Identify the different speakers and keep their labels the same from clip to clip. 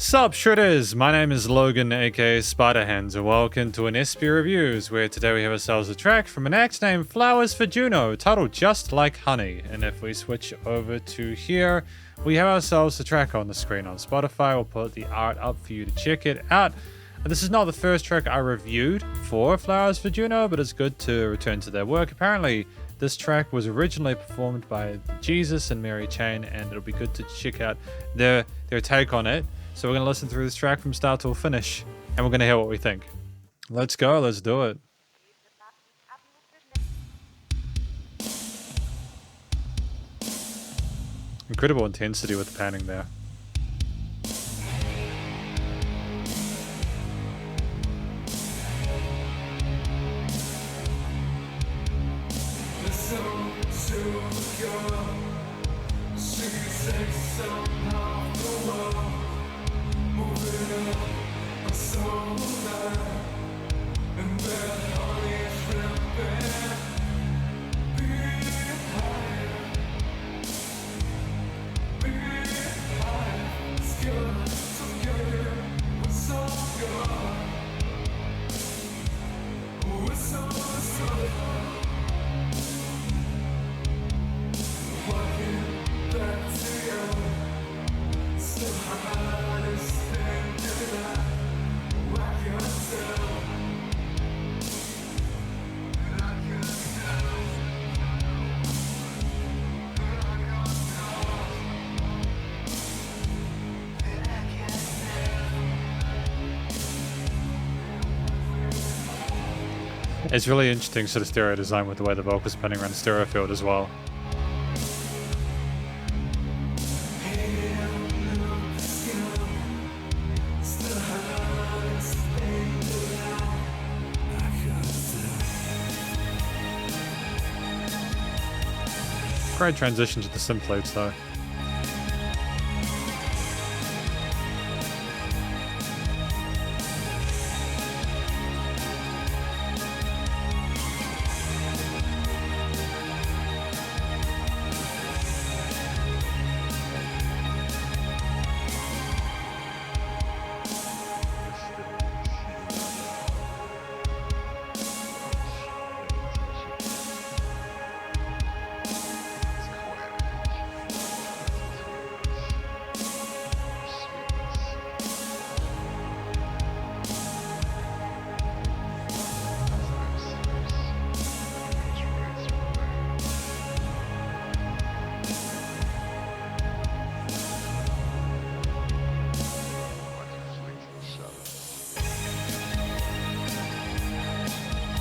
Speaker 1: Sup Shredders, my name is Logan aka Spiderhands and welcome to an SP Reviews, where today we have ourselves a track from an act named Flowers for Juno titled Just Like Honey. And if we switch over to here, we have ourselves a track on the screen on Spotify. We'll put the art up for you to check it out. This is not the first track I reviewed for Flowers for Juno, but it's good to return to their work. Apparently this track was originally performed by Jesus and Mary Chain, and it'll be good to check out their take on it. So we're going to listen through this track from start to finish, and we're going to hear what we think. Let's go, let's do it. Incredible intensity with the panning there. It's really interesting sort of stereo design with the way the vocals spinning around the stereo field as well. Great transition to the synth flutes though.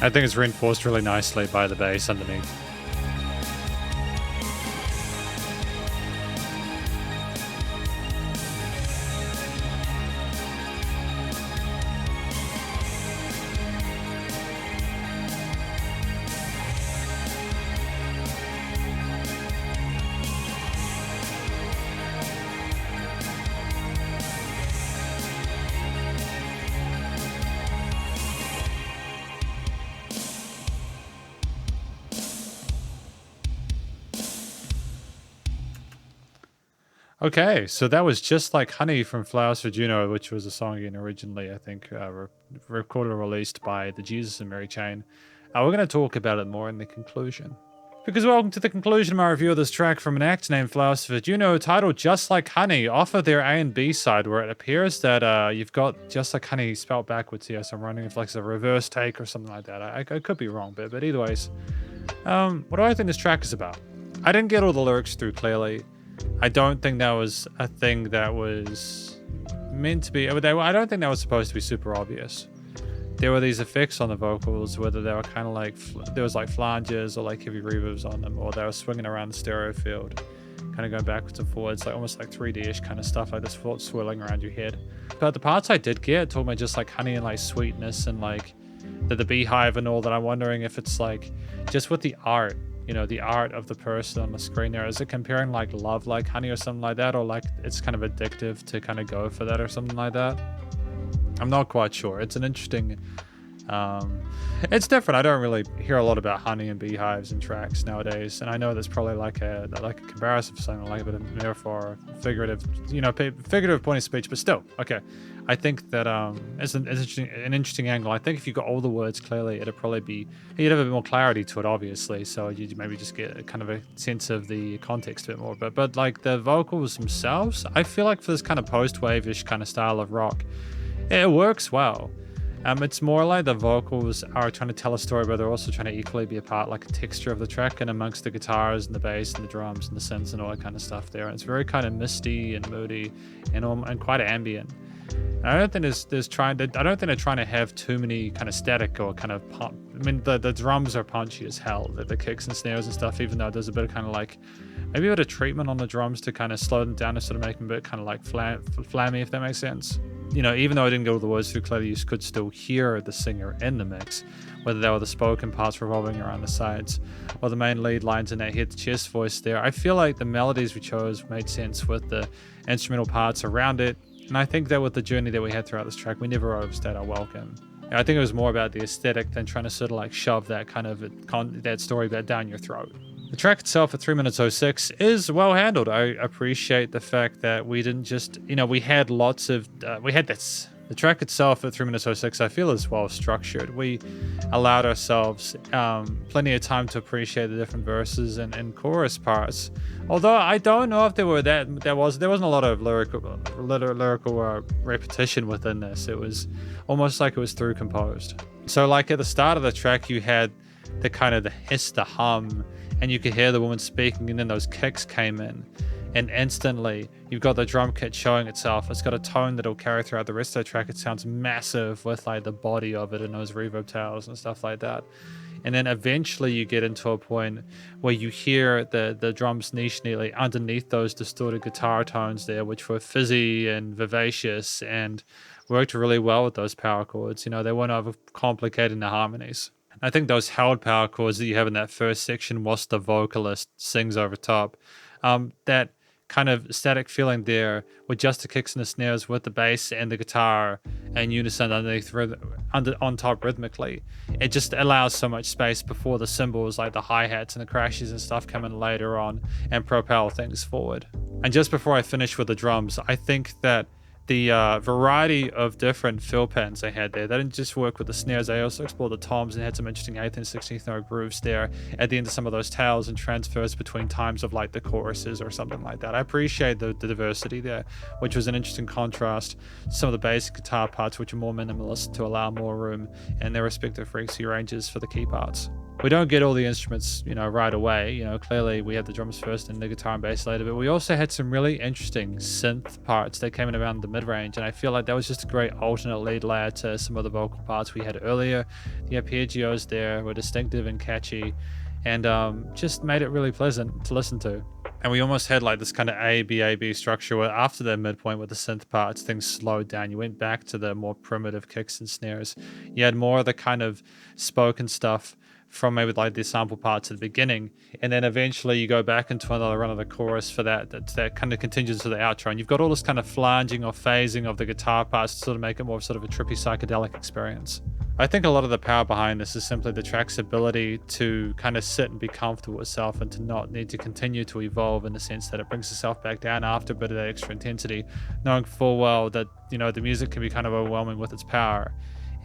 Speaker 1: I think it's reinforced really nicely by the bass underneath. Okay, so that was Just Like Honey from Flowers for Juno, which was a song again originally, I think, recorded or released by the Jesus and Mary Chain. We're going to talk about it more in the conclusion. Because welcome to the conclusion of my review of this track from an act named Flowers for Juno titled Just Like Honey, off of their A and B side, where it appears that you've got Just Like Honey spelled backwards here, so I'm wondering if like it's a reverse take or something like that. I could be wrong, but either ways. What do I think this track is about? I didn't get all the lyrics through clearly. I don't think that was a thing that was meant to be. I don't think that was supposed to be super obvious. There were these effects on the vocals, whether they were kind of like, there was like flanges or like heavy reverbs on them, or they were swinging around the stereo field, kind of going backwards and forwards, like almost like 3D-ish kind of stuff, like this thought swirling around your head. But the parts I did get talking about just like honey and like sweetness and like the beehive and all that, I'm wondering if it's like just with the art. You know, the art of the person on the screen there. Is it comparing like love like honey or something like that? Or like it's kind of addictive to kind of go for that or something like that? I'm not quite sure. It's an interesting Um, it's different. I don't really hear a lot about honey and beehives in tracks nowadays, and I know that's probably like a comparison for something like a bit of metaphor, figurative, figurative point of speech, but still, okay. I think that it's an interesting angle. I think if you got all the words clearly, it'd probably be you'd have a bit more clarity to it, obviously. So you maybe just get a kind of a sense of the context a bit more. But like the vocals themselves, I feel like for this kind of post-wave-ish kind of style of rock, it works well. It's more like the vocals are trying to tell a story, but they're also trying to equally be a part, like a texture of the track, and amongst the guitars and the bass and the drums and the synths and all that kind of stuff there. And it's very kind of misty and moody and quite ambient. I don't think I don't think they're trying to have too many kind of static or kind of pump. I mean, the drums are punchy as hell. The kicks and snares and stuff, even though there's a bit of kind of like maybe a bit of treatment on the drums to kind of slow them down and sort of make them a bit kind of like flammy, if that makes sense. Even though I didn't get all the words through clearly, you could still hear the singer in the mix, whether they were the spoken parts revolving around the sides or the main lead lines in that head to chest voice there. I feel like the melodies we chose made sense with the instrumental parts around it. And I think that with the journey that we had throughout this track, we never overstayed our welcome. I think it was more about the aesthetic than trying to sort of like shove that kind of that story back down your throat. The track itself at 3 minutes 06 is well handled. I appreciate the fact that we didn't just, we had lots of, we had this. The track itself at 3 minutes 06 I feel is well structured. We allowed ourselves plenty of time to appreciate the different verses and chorus parts. Although I don't know if there wasn't a lot of lyrical repetition within this. It was almost like it was through composed. So like at the start of the track you had the kind of the hiss, the hum, and you could hear the woman speaking, and then those kicks came in. And instantly, you've got the drum kit showing itself. It's got a tone that'll carry throughout the rest of the track. It sounds massive with like the body of it and those reverb tails and stuff like that. And then eventually you get into a point where you hear the drums niche neatly underneath those distorted guitar tones there, which were fizzy and vivacious and worked really well with those power chords. They weren't overcomplicating the harmonies. I think those held power chords that you have in that first section whilst the vocalist sings over top, that kind of static feeling there with just the kicks and the snares with the bass and the guitar in unison underneath on top rhythmically. It just allows so much space before the cymbals like the hi-hats and the crashes and stuff come in later on and propel things forward. And just before I finish with the drums, I think that the variety of different fill patterns they had there, they didn't just work with the snares, they also explored the toms and had some interesting 8th and 16th note grooves there at the end of some of those tails and transfers between times of like the choruses or something like that. I appreciate the diversity there, which was an interesting contrast to some of the basic guitar parts, which are more minimalist to allow more room in their respective frequency ranges for the key parts. We don't get all the instruments, right away. Clearly we had the drums first and the guitar and bass later, but we also had some really interesting synth parts that came in around the mid-range, and I feel like that was just a great alternate lead layer to some of the vocal parts we had earlier. The arpeggios there were distinctive and catchy, and just made it really pleasant to listen to. And we almost had like this kind of A-B structure where after the midpoint with the synth parts, things slowed down. You went back to the more primitive kicks and snares. You had more of the kind of spoken stuff from maybe like the sample parts at the beginning, and then eventually you go back into another run of the chorus for that kind of continues to the outro, and you've got all this kind of flanging or phasing of the guitar parts to sort of make it more of sort of a trippy psychedelic experience. I think a lot of the power behind this is simply the track's ability to kind of sit and be comfortable with itself and to not need to continue to evolve, in the sense that it brings itself back down after a bit of that extra intensity, knowing full well that the music can be kind of overwhelming with its power.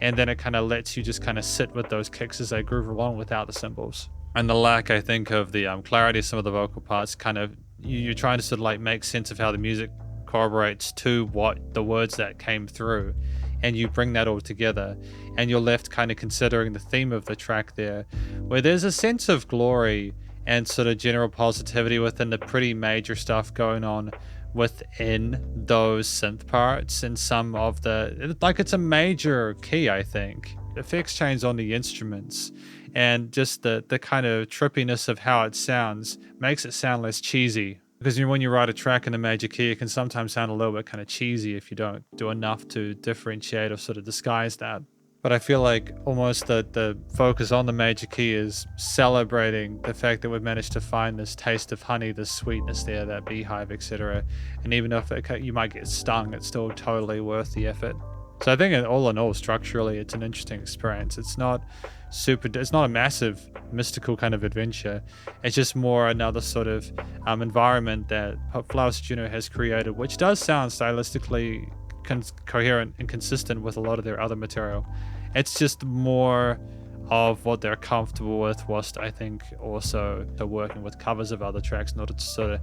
Speaker 1: And then it kind of lets you just kind of sit with those kicks as they groove along without the cymbals. And the lack, I think, of the clarity of some of the vocal parts, kind of, you're trying to sort of like make sense of how the music corroborates to what the words that came through. And you bring that all together. And you're left kind of considering the theme of the track there, where there's a sense of glory and sort of general positivity within the pretty major stuff going on within those synth parts, and some of it's a major key, I think. Effects change on the instruments and just the kind of trippiness of how it sounds makes it sound less cheesy, because when you write a track in a major key, it can sometimes sound a little bit kind of cheesy if you don't do enough to differentiate or sort of disguise that. But I feel like almost the focus on the major key is celebrating the fact that we've managed to find this taste of honey, this sweetness there, that beehive, etc. And even if you might get stung, it's still totally worth the effort. So I think all in all, structurally, it's an interesting experience. It's not it's not a massive mystical kind of adventure. It's just more another sort of environment that Flowers for Juno has created, which does sound stylistically coherent and consistent with a lot of their other material. It's just more of what they're comfortable with, whilst I think also they're working with covers of other tracks in order to sort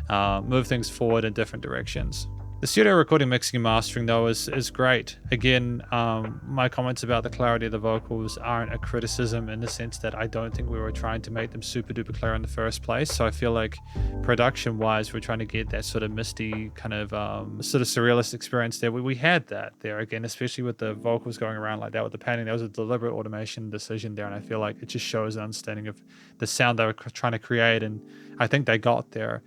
Speaker 1: of move things forward in different directions. The studio recording, mixing, and mastering, though, is great. Again, my comments about the clarity of the vocals aren't a criticism in the sense that I don't think we were trying to make them super duper clear in the first place. So I feel like production-wise, we're trying to get that sort of misty kind of sort of surrealist experience there. We had that there, again, especially with the vocals going around like that with the painting. That was a deliberate automation decision there, and I feel like it just shows an understanding of the sound they were trying to create, and I think they got there.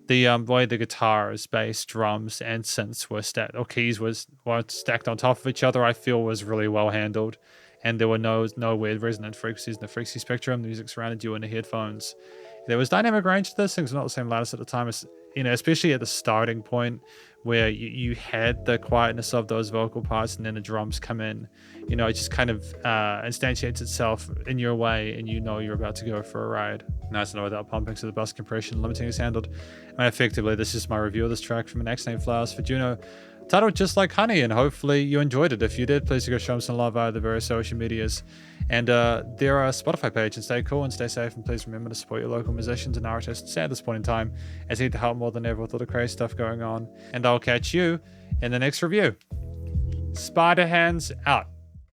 Speaker 1: The way the guitars, bass, drums, and synths were stacked, or keys weren't stacked on top of each other, I feel was really well handled, and there were no weird resonant frequencies in the frequency spectrum. The music surrounded you in the headphones. There was dynamic range to this. Things were not the same loudness at the time, as especially at the starting point where you had the quietness of those vocal parts, and then the drums come in. It just kind of instantiates itself in your way, and you're about to go for a ride. Nice to know without pumping, so the bus compression limiting is handled. And effectively, this is my review of this track from an X named Flowers for Juno, titled Just Like Honey, and hopefully you enjoyed it. If you did, please go show them some love via the various social medias and their Spotify page, and stay cool and stay safe, and please remember to support your local musicians and artists at this point in time, as they need to help more than ever with all the crazy stuff going on. And I'll catch you in the next review. Spiderhands out.